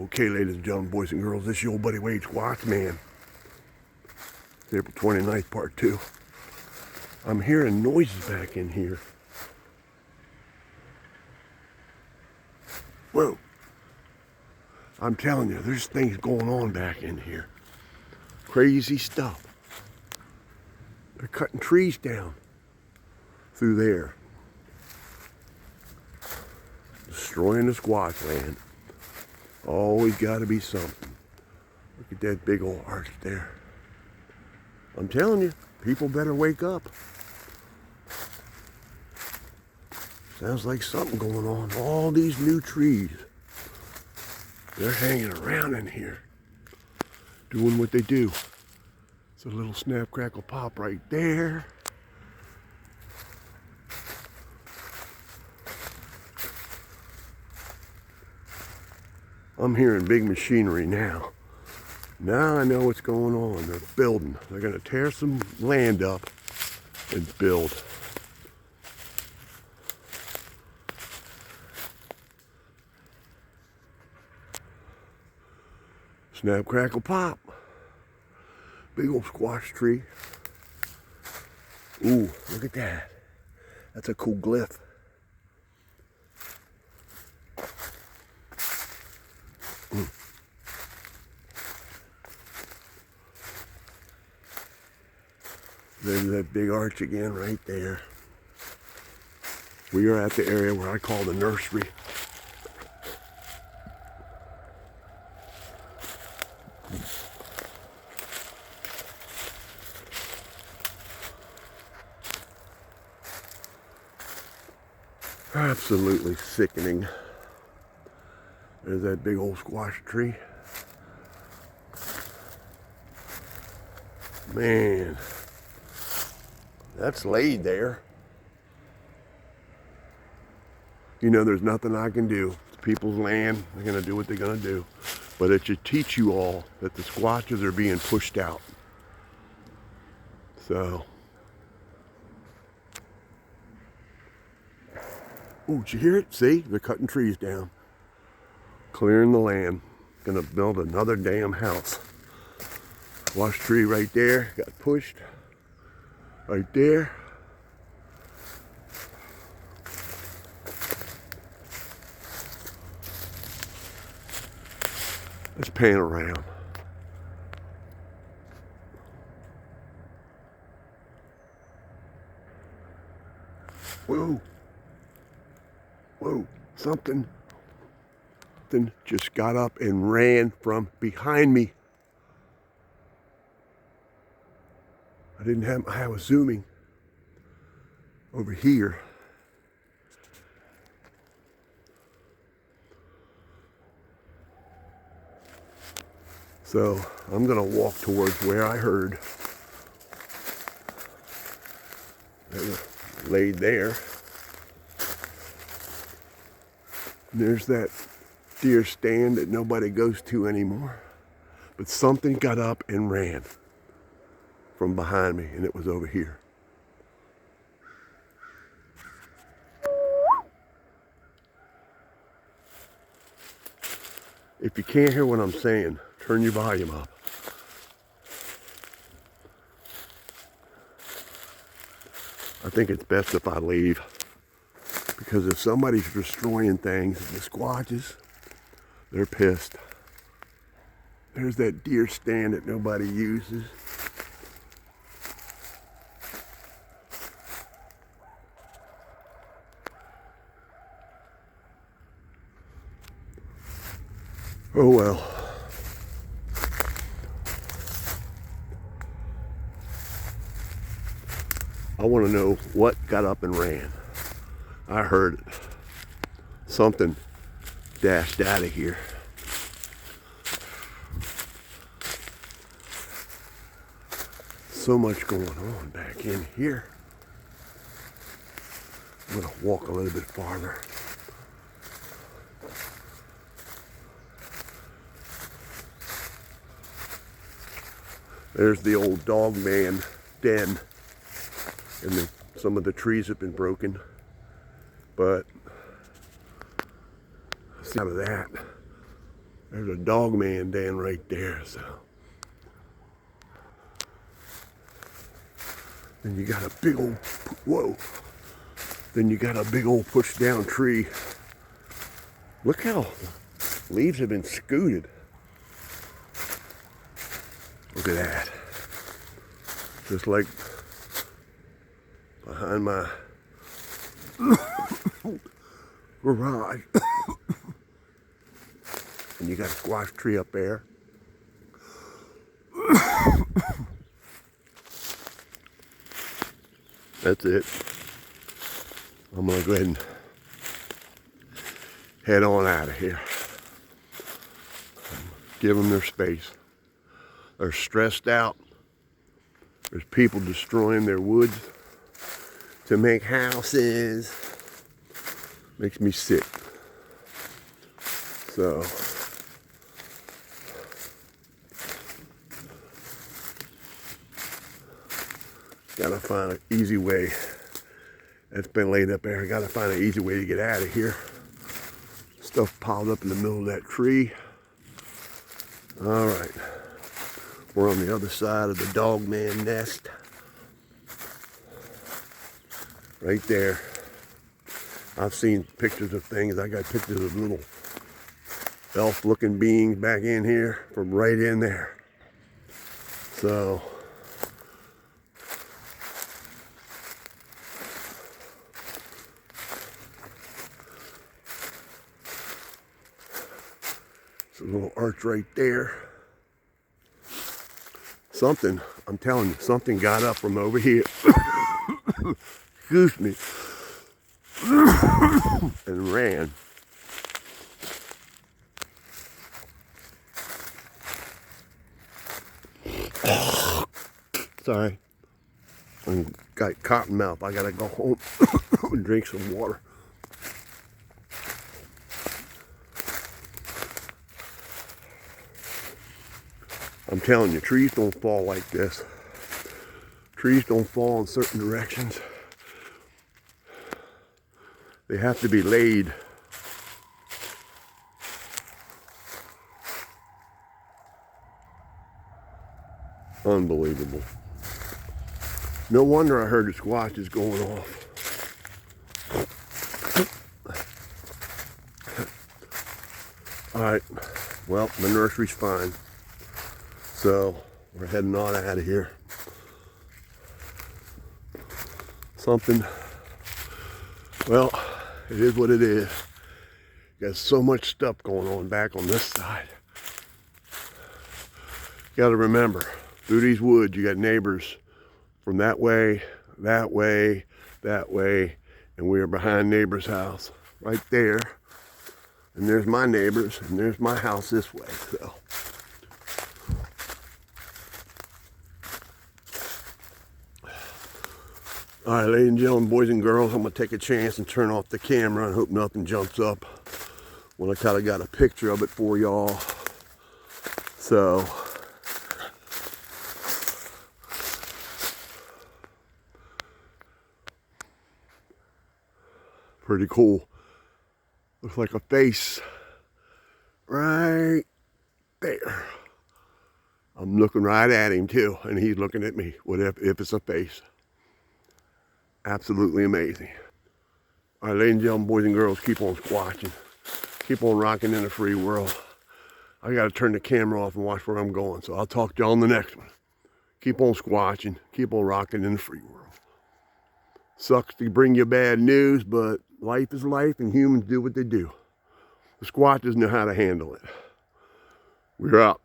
Okay, ladies and gentlemen, boys and girls, this is your old buddy Wade Squatch Man. It's April 29th, part 2. I'm hearing noises back in here. Whoa. I'm telling you, there's things going on back in here. Crazy stuff. They're cutting trees down through there. Destroying the squatch land. Always got to be something. Look at that big old arch there. I'm telling you, people better wake up. Sounds like something going on. All these new trees. They're hanging around in here. Doing what they do. It's a little snap, crackle, pop right there. I'm hearing big machinery now. Now I know what's going on. They're building. They're going to tear some land up and build. Snap, crackle, pop. Big old squash tree. Ooh, look at that. That's a cool glyph. There's that big arch again right there. We are at the area where I call the nursery. Absolutely sickening. There's that big old squash tree. Man, that's laid there. You know, there's nothing I can do. It's people's land. They're going to do what they're going to do. But it should teach you all that the squatches are being pushed out. So. Oh, did you hear it? See? They're cutting trees down. Clearing the land. Going to build another damn house. Squash tree right there. Got pushed. Right there. Let's pan around. Whoa. Whoa. Something just got up and ran from behind me. I was zooming over here. So I'm going to walk towards where I heard. They were laid there. And there's that deer stand that nobody goes to anymore. But something got up and ran from behind me, and it was over here. If you can't hear what I'm saying, turn your volume up. I think it's best if I leave. Because if somebody's destroying things, the squatches, they're pissed. There's that deer stand that nobody uses. Oh well. I want to know what got up and ran. I heard it. Something dashed out of here. So much going on back in here. I'm going to walk a little bit farther. There's the old dog man den. And some of the trees have been broken. But out of that, There's a dog man den right there. So then you got a big old, whoa. Then you got a big old push down tree. Look how leaves have been scooted. Look at that. Just like behind my garage. And you got a squash tree up there. That's it. I'm gonna go ahead and head on out of here. Give them their space. They're stressed out. There's people destroying their woods to make houses. Makes me sick. So gotta find an easy way. That's been laid up there. I gotta find an easy way to get out of here. Stuff piled up in the middle of that tree. All right. We're on the other side of the dog man nest. Right there. I've seen pictures of things. I got pictures of little elf-looking beings back in here from right in there. So it's a little arch right there. Something, I'm telling you, something got up from over here. Excuse me. And ran. Sorry. I got cotton mouth. I gotta go home and drink some water. I'm telling you, trees don't fall like this. Trees don't fall in certain directions. They have to be laid. Unbelievable. No wonder I heard the squashes going off. All right, well, the nursery's fine. So we're heading on out of here. Something, well, it is what it is. Got so much stuff going on back on this side. You gotta remember, through these woods, you got neighbors from that way, that way, that way, and we are behind neighbor's house right there. And there's my neighbors, and there's my house this way, so. All right, ladies and gentlemen, boys and girls, I'm gonna take a chance and turn off the camera and hope nothing jumps up when I kind of got a picture of it for y'all. So, pretty cool. Looks like a face right there. I'm looking right at him too, and he's looking at me, if it's a face. Absolutely amazing. All right, ladies and gentlemen, boys and girls, keep on squatching. Keep on rocking in the free world. I gotta turn the camera off and watch where I'm going, so I'll talk to y'all on the next one. Keep on squatching, keep on rocking in the free world. Sucks to bring you bad news, but life is life and humans do what they do. The squatches know how to handle it. We're out.